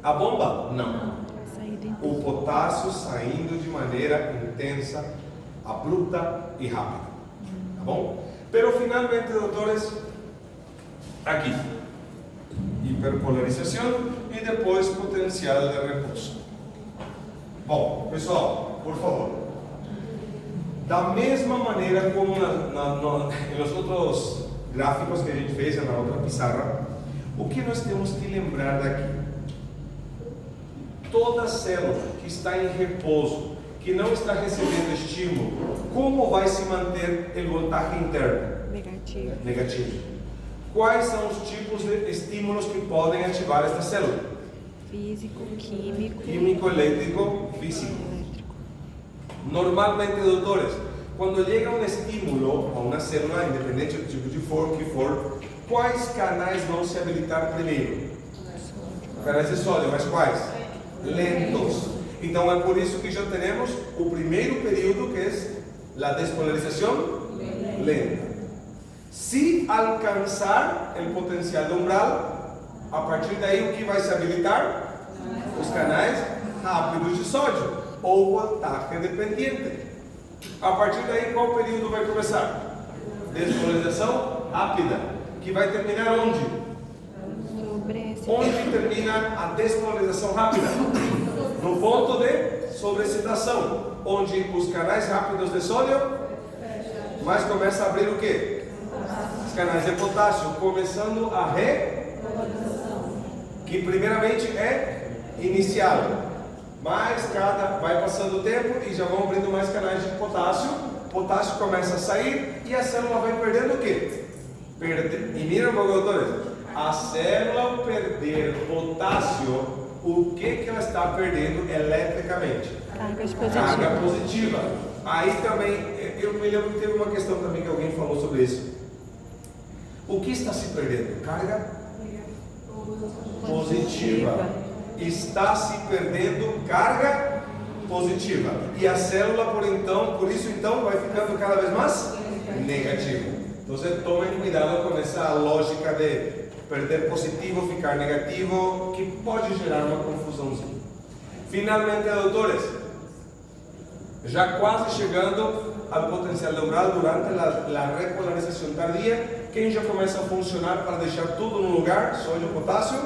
A: A bomba? Não. O potássio saindo de maneira intensa, abrupta e rápida. Tá bom? Pero finalmente, doutores, aqui, hiperpolarização e depois potencial de repouso. Bom, pessoal, por favor, da mesma maneira como nos outros gráficos que a gente fez na outra pizarra, o que nós temos que lembrar daqui? Toda célula que está em repouso, que não está recebendo estímulo, como vai se manter o voltaje interno? Negativo. Quais são os tipos de estímulos que podem ativar esta célula?
D: Físico, químico.
A: Químico, elétrico, físico. Normalmente, doutores, quando chega um estímulo a uma célula, independente do tipo de que for, quais canais vão se habilitar primeiro? Canais de sódio, mas quais? Lentos. Então é por isso que já temos o primeiro período, que é a despolarização lenta. Se alcançar o potencial do umbral, a partir daí o que vai se habilitar? Os canais rápidos de sódio, ou voltaje dependente. A partir daí, qual período vai começar? Despolarização rápida, que vai terminar onde? Onde termina a despolarização rápida? No ponto de sobreexcitação, onde os canais rápidos de sódio, mas começa a abrir o quê? Os canais de potássio, começando a que primeiramente é inicial, mas vai passando o tempo e já vão abrindo mais canais de potássio. Potássio começa a sair e a célula vai perdendo o quê? E miram, doutores, a célula ao perder potássio, o que ela está perdendo eletricamente? Carga positiva. Aí também, eu me lembro que teve uma questão também que alguém falou sobre isso. O que está se perdendo? Carga positiva. Está se perdendo carga positiva. E a célula, por isso então, vai ficando cada vez mais negativa. Então, tomem cuidado com essa lógica de perder positivo, ficar negativo, que pode gerar uma confusãozinha. Finalmente, doutores, já quase chegando ao potencial de umbral durante a repolarização tardia, quem já começa a funcionar para deixar tudo no lugar? Sódio e potássio.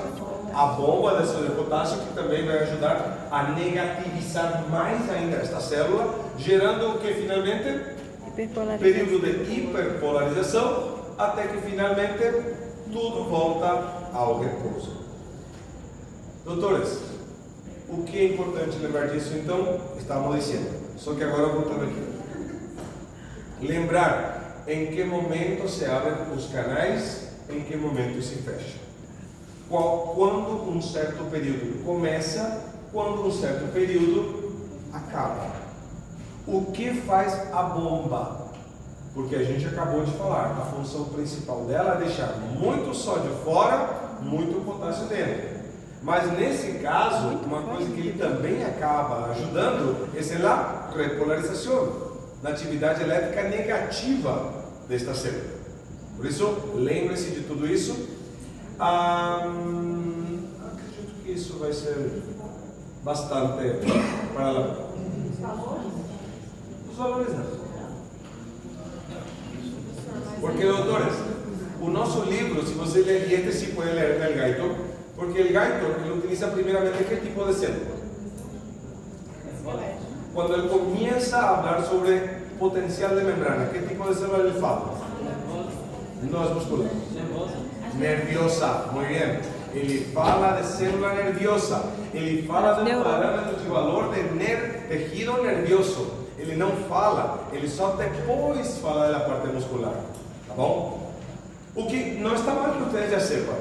A: A bomba de sódio e potássio, que também vai ajudar a negativizar mais ainda esta célula, gerando o que finalmente? Período de hiperpolarização, até que finalmente tudo volta ao repouso. Doutores, o que é importante lembrar disso então? Estávamos dizendo, só que agora voltando aqui. Lembrar em que momento se abrem os canais, em que momento se fecha. Quando um certo período começa, quando um certo período acaba. O que faz a bomba? Porque a gente acabou de falar, a função principal dela é deixar muito sódio fora, muito potássio dentro. Mas nesse caso, uma coisa que ele também acaba ajudando é a repolarização, na atividade elétrica negativa desta célula. Por isso, lembre-se de tudo isso. Acredito que isso vai ser bastante para lá. Os valores não. Porque, doutores, o nosso livro, se você ler, e este sim pode ler no Guyton, porque o Guyton ele utiliza primeiramente que tipo de célula? Quando ele começa a falar sobre potencial de membrana, que tipo de célula ele fala? Não é muscular. Nerviosa, muito bem. Ele fala de célula nerviosa. Ele fala de um parâmetro de valor de tecido nervioso. Ele não fala, ele só depois fala da parte muscular. Tá bom? O que não está mal que vocês já saibam,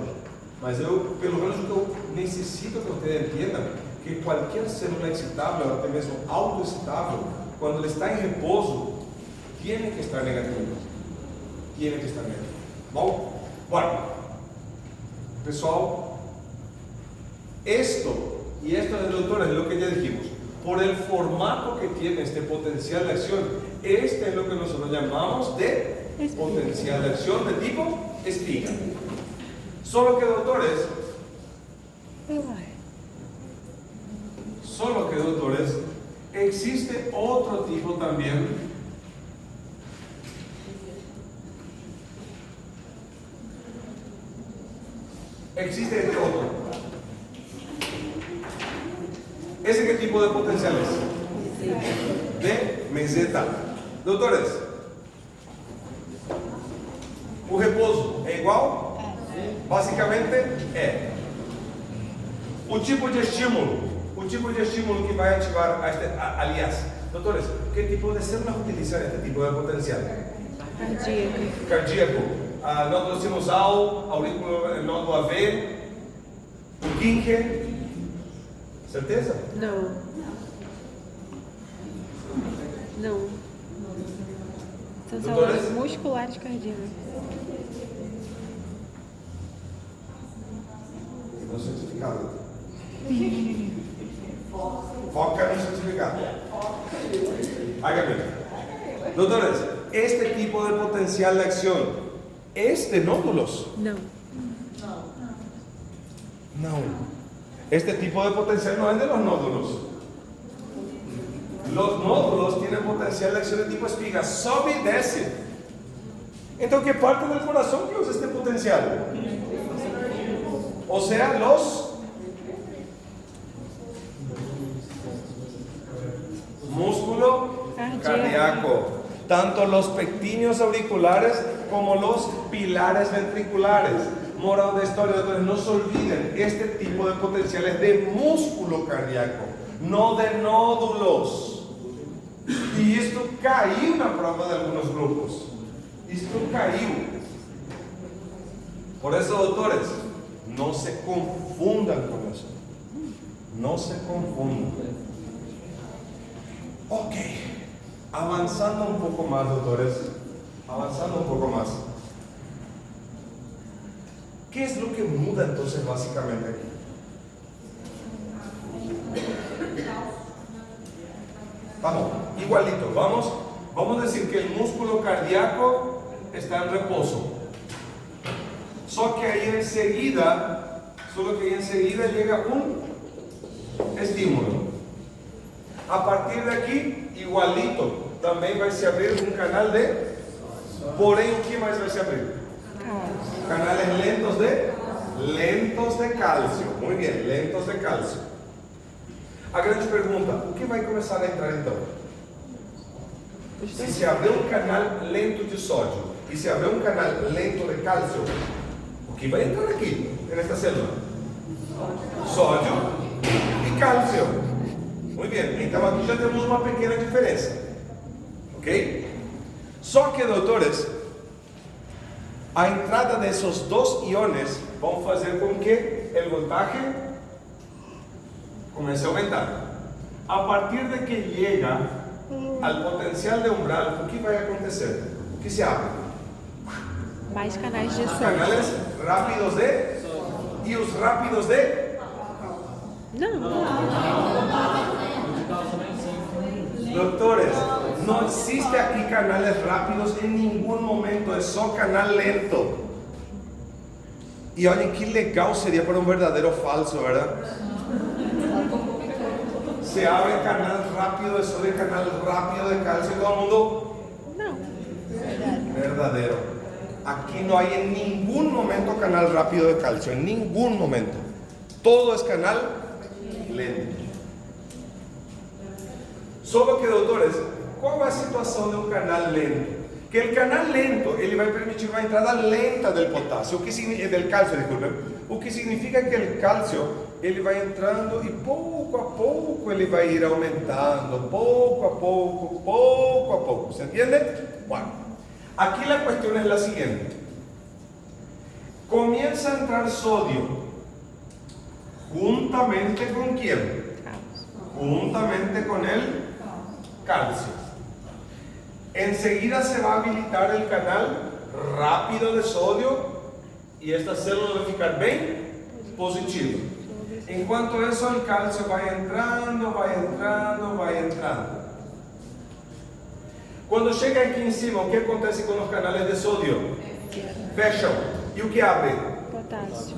A: mas pelo menos o que eu necessito que vocês entendam, que qualquer célula excitável, até mesmo autoexcitável, quando ele está em repouso, tem que estar negativo. Tem que estar negativo. Bom? Bueno, pessoal, esto, doutores, es lo que ya dijimos. Por el formato que tiene este potencial de acción, este es lo que nosotros llamamos de potencial de acción de tipo espiga. Solo que, doutores, existe otro tipo también existe este otro. ¿Ese qué tipo de potencial es? De meseta. Doutores, o repouso é igual? Basicamente é. O tipo de estímulo que vai ativar, aliás, doutores, que tipo de células utilizam este tipo de potencial? Cardíaco. Nódulo sinusal, aurículo, nódulo AV, Purkinje. Certeza?
D: Não. São células musculares cardíacas.
A: No certificado. Foca no certificado. Haga bien. Doutores, este tipo de potencial de acción es de nódulos.
D: Não.
A: Este tipo de potencial no es de los nódulos. Los nódulos tienen potencial de acción de tipo espiga, sobe y desce. Entonces, ¿qué parte del corazón que usa este potencial? O sea, los músculo cardíaco. Tanto los pectíneos auriculares como los pilares ventriculares. Moral da história, doutores, não se olviden, este tipo de potencial es de músculo cardíaco, no de nódulos. Y esto cayó en la prueba de algunos grupos. Esto cayó. Por eso, doutores, no se confundan con eso. No se confundan. Ok. Avanzando un poco más, doutores. Avanzando un poco más. ¿Qué es lo que muda entonces básicamente aquí? Vamos, igualito, vamos a decir que el músculo cardíaco está en reposo. Solo que ahí enseguida llega un estímulo. A partir de aquí, igualito, también va a se abrir un canal de, porém, ¿qué más va a se abrir? Canales lentos de calcio. Muy bien, lentos de calcio. A grande pergunta, o que vai começar a entrar então? Se se abrir um canal lento de sódio e se abrir um canal lento de cálcio, o que vai entrar aqui, nesta célula? Sódio e cálcio. Muito bem, então aqui já temos uma pequena diferença. Ok? Só que, doutores, a entrada desses dois iones vão fazer com que o voltaje comece a aumentar. A partir de que chega ao potencial de umbral, o que vai acontecer? O que se abre?
D: Mais canais de sódio.
A: Canales rápidos de... E os rápidos de...
D: Não.
A: Doutores, não existe aqui canales rápidos em nenhum momento, é só canal lento. E olhem que legal seria para um verdadeiro falso, verdade? Se abre canal rápido de sodio, canal rápido de calcio, todo el mundo.
D: Não.
A: Verdadero. Aquí no hay en ningún momento canal rápido de calcio, en ningún momento. Todo es canal lento. Solo que, doutores, qual é a situação de um canal lento? Que el canal lento, ele vai permitir uma entrada lenta del potasio, del calcio, disculpe. O que significa que el calcio ele vai entrando e pouco a pouco ele vai ir aumentando, pouco a pouco. ¿Se entiende? Bueno, aquí la cuestión es la siguiente. Comienza a entrar sodio, juntamente con quién? Juntamente con el calcio. Enseguida se va a habilitar el canal rápido de sodio y esta célula va a ficar bien positiva. En cuanto a eso, el calcio va entrando. Cuando llega aquí encima, ¿qué acontece con los canales de sodio? Fecham. ¿Y o que abre?
D: Potássio.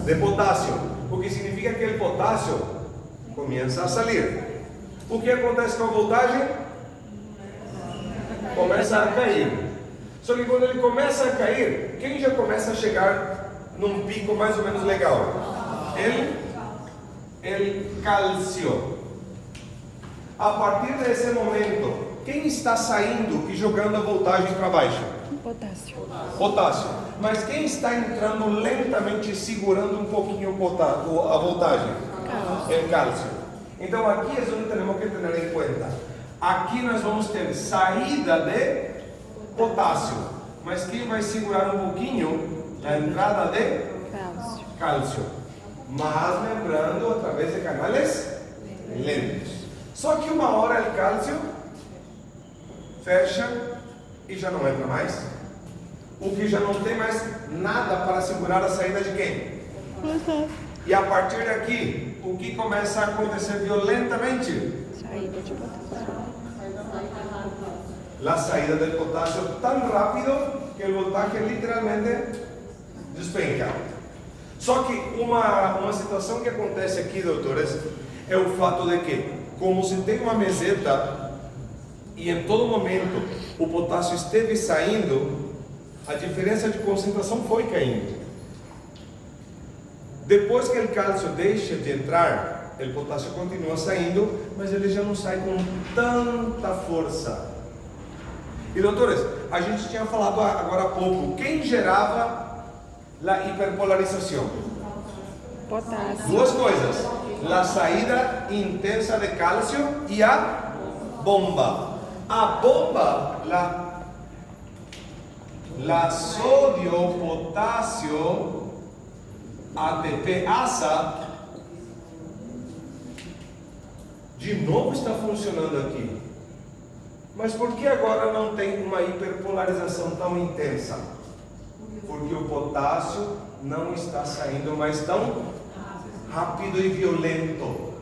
A: De potasio. O que significa que el potasio comienza a salir. O que acontece con la voltaje? Começa a cair. Só que quando ele começa a cair, quem já começa a chegar num pico mais ou menos legal? El calcio. A partir desse momento, quem está saindo e jogando a voltagem para baixo?
D: Potássio.
A: Potássio. Mas quem está entrando lentamente e segurando um pouquinho a voltagem? El cálcio. Então aqui é onde temos que ter em conta. Aqui nós vamos ter saída de potássio, mas quem vai segurar um pouquinho a entrada de cálcio. Mas lembrando, através de canales lentos. Só que uma hora o cálcio fecha e já não entra mais. O que já não tem mais nada para segurar a saída de quem? E a partir daqui, o que começa a acontecer violentamente?
D: Saída de potássio.
A: La saída del potasio tan rápido que el voltaje literalmente despenca. Só que uma situação que acontece aqui, doutores, é o fato de que, como se tem uma meseta e em todo momento o potássio esteve saindo, a diferença de concentração foi caindo. Depois que o cálcio deixa de entrar, o potássio continua saindo, mas ele já não sai com tanta força. E doutores, a gente tinha falado agora há pouco, quem gerava a hiperpolarização?
D: Potássio.
A: Duas coisas, a saída intensa de cálcio e a bomba. A bomba, la sodio, potássio, ATP, ASA, de novo está funcionando aqui. Mas por que agora não tem uma hiperpolarização tão intensa? Porque o potássio não está saindo mais tão rápido e violento.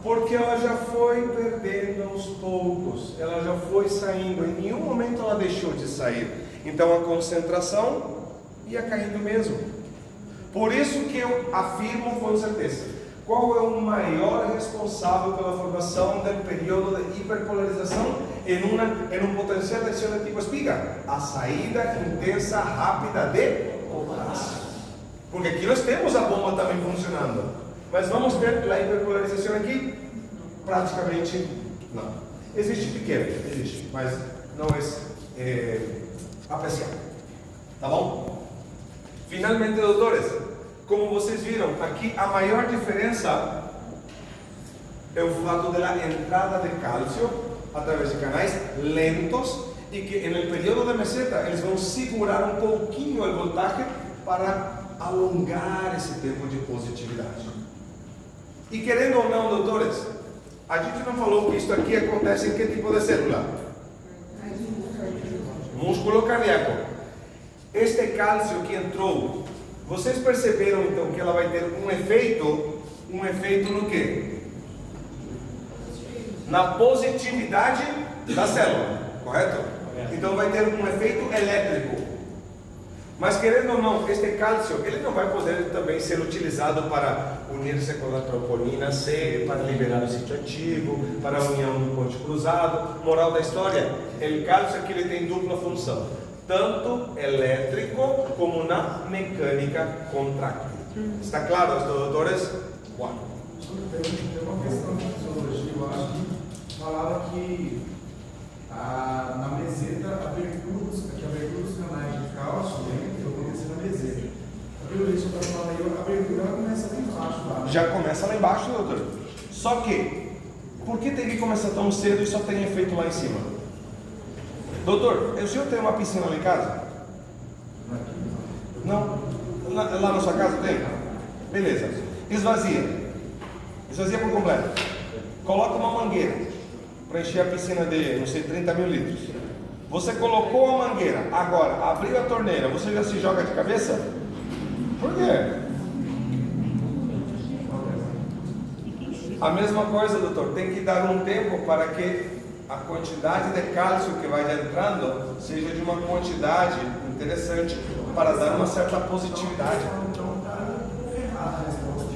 A: Porque ela já foi perdendo aos poucos, ela já foi saindo, em nenhum momento ela deixou de sair. Então a concentração ia caindo mesmo. Por isso que eu afirmo com certeza, qual é o maior responsável pela formação do período de hiperpolarização em um potencial de ação de tipo espiga? A saída intensa, rápida de potássio. Porque aqui nós temos a bomba também funcionando. Mas vamos ter a hiperpolarização aqui? Praticamente não. Existe pequeno, existe, mas não é apreciado. Tá bom? Finalmente, doutores, como vocês viram, aqui a maior diferença é o fato da entrada de cálcio através de canais lentos e que no período de meseta eles vão segurar um pouquinho a voltagem para alongar esse tempo de positividade. E querendo ou não, doutores, a gente não falou que isso aqui acontece em que tipo de célula? Músculo cardíaco. Este cálcio que entrou, vocês perceberam então que ela vai ter um efeito no quê? Na positividade da célula, correto? Então vai ter um efeito elétrico. Mas querendo ou não, este cálcio, ele não vai poder também ser utilizado para unir-se com a troponina C, para liberar o sítio ativo, para a união do ponte cruzado. Moral da história, o cálcio aqui ele tem dupla função, tanto elétrico como na mecânica contrátil. Está claro, doutores? Uau.
C: Tem uma questão de fisiologia, eu acho que falava que na meseta, a abertura dos canais de cálcio dentro acontecer na meseta. Pelo isso que eu estou falando aí, a abertura começa lá embaixo. Lá.
A: Já começa lá embaixo, doutor. Só que, por que tem que começar tão cedo e só tem efeito lá em cima? Doutor, o senhor tem uma piscina lá em casa? Não? Lá na sua casa tem? Beleza. Esvazia. Esvazia por completo. Coloca uma mangueira para encher a piscina de, não sei, 30 mil litros. Você colocou a mangueira, agora abriu a torneira, você já se joga de cabeça? Por quê? A mesma coisa, doutor, tem que dar um tempo para que a quantidade de cálcio que vai entrando seja de uma quantidade interessante para dar uma certa positividade.
C: Então está errada a resposta.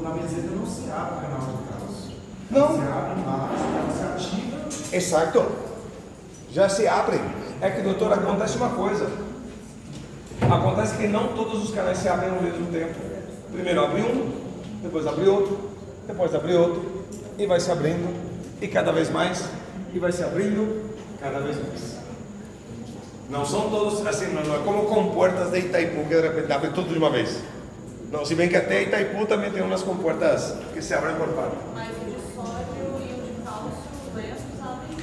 C: Na meseta não se abre o canal de cálcio.
A: Não.
C: Se abre embaixo, se ativa.
A: Exato. Já se abrem. É que, doutor, acontece uma coisa. Acontece que não todos os canais se abrem ao mesmo tempo. Primeiro abre um, depois abre outro, depois abre outro, e vai se abrindo, e cada vez mais, e vai se abrindo cada vez mais. Não são todos assim, não é como comportas de Itaipu, que de repente abre tudo de uma vez. Não, se bem que até Itaipu também tem umas comportas que se abrem por parte.
B: Mas o de sódio e o de cálcio, os lenços abrem.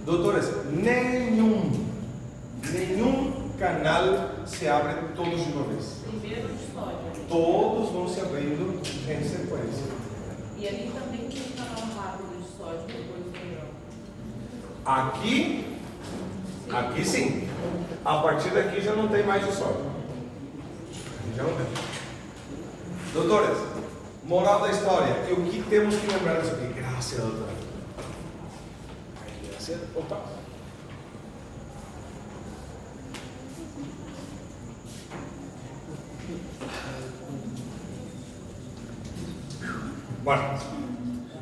A: Doutores, nenhum canal se abre todos de uma vez.
B: Primeiro o de sódio.
A: Todos vão se abrindo em sequência.
B: E ali também tem um canal rápido de sódio depois do melhor.
A: Aqui sim. A partir daqui já não tem mais de sódio. Já não tem. Doutores, moral da história, e o que temos que lembrar disso aqui? Graças a Deus. Graças. Opa. Bueno,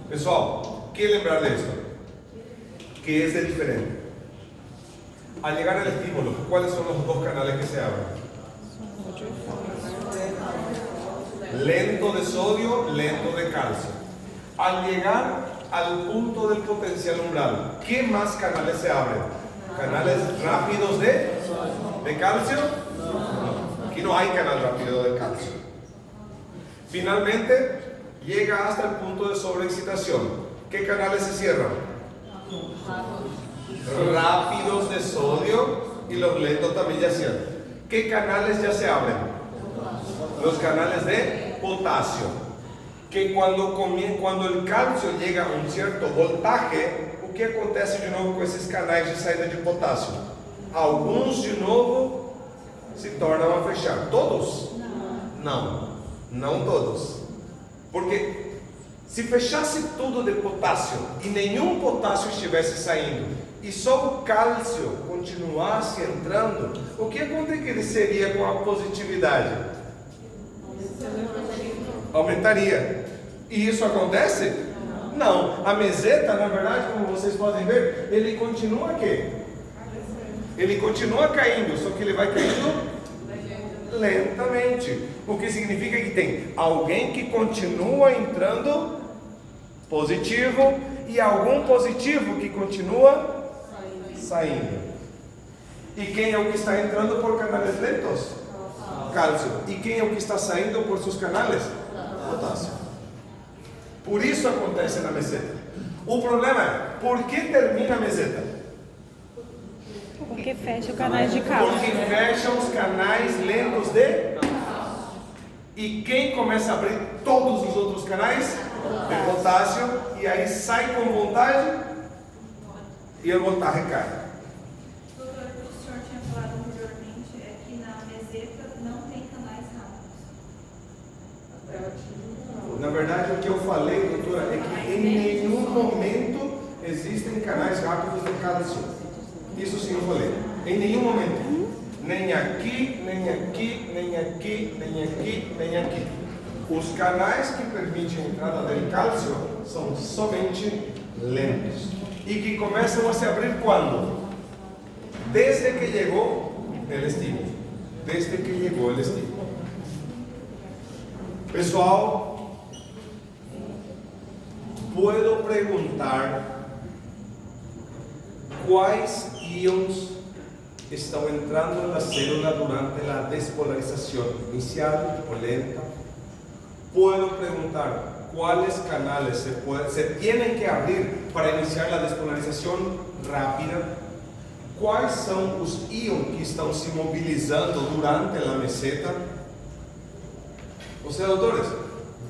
A: pessoal, o que lembrar disso? Que es diferente. Al llegar al estímulo, ¿cuáles son los dos canales que se abren? Lento de sodio, lento de calcio. Al llegar al punto del potencial umbral, ¿qué más canales se abren? ¿Canales rápidos de calcio? No. Aquí no hay canal rápido de calcio. Finalmente, llega hasta el punto de sobreexcitación. ¿Qué canales se cierran? Rápidos de sodio y los lentos también ya cierran. ¿Qué canales ya se abren? Los canales de potasio. Que cuando el calcio llega a un cierto voltaje, o que acontece de novo com esses canais de saída de potássio? Alguns de novo se tornam a fechar. Todos? Não todos. Porque se fechasse tudo de potássio e nenhum potássio estivesse saindo e só o cálcio continuasse entrando, o que aconteceria com a positividade? Aumentaria. E isso acontece? Não. A meseta, na verdade, como vocês podem ver, ele continua aqui. Ele continua caindo, só que ele vai caindo lentamente. O que significa que tem alguém que continua entrando positivo e algum positivo que continua saindo. E quem é o que está entrando por canais lentos? Cálcio. E quem é o que está saindo por seus canais? Potássio. Por isso acontece na meseta. O problema é, por que termina a meseta?
D: Porque fecha o canal de cálcio.
A: Porque fecham os canais lentos de... E quem começa a abrir todos os outros canais? De potássio. E aí sai com vontade e a voltagem cai.
F: Doutor, o que o senhor tinha falado anteriormente é que na meseta não tem canais rápidos.
A: Na verdade, o que eu falei, doutora, é que em nenhum momento existem canais rápidos de cálcio. Isso sim eu falei. Em nenhum momento. Nem aqui, nem aqui, nem aqui, nem aqui, nem aqui. Os canais que permitem a entrada do cálcio são somente lentos. E que começam a se abrir quando? Desde que chegou o estímulo. Desde que chegou o estímulo. Pessoal, puedo perguntar quais íons estão entrando na célula durante a despolarização inicial ou lenta. Puedo perguntar quais canales se tienen que abrir para iniciar a despolarização rápida. Quais são os íons que estão se mobilizando durante a meseta? Ou seja, doutores,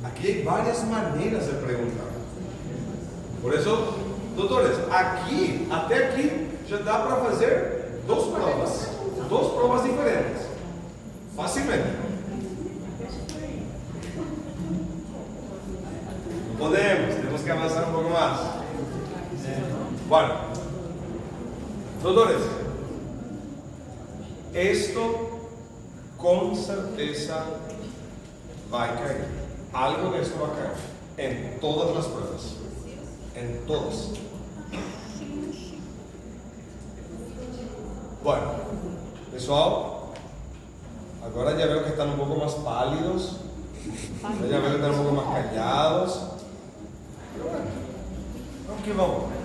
A: aqui há várias maneiras de perguntar. Por isso, doutores, aqui, até aqui, já dá para fazer duas provas diferentes, facilmente. Temos que avançar um pouco mais. Bueno, doutores, isto com certeza vai cair. Algo disso vai cair em todas as provas. Em todas. Bueno, pessoal, agora já veo que estão um pouco mais pálidos, já veo que estão um pouco mais callados. Pero bueno, vamos que vamos.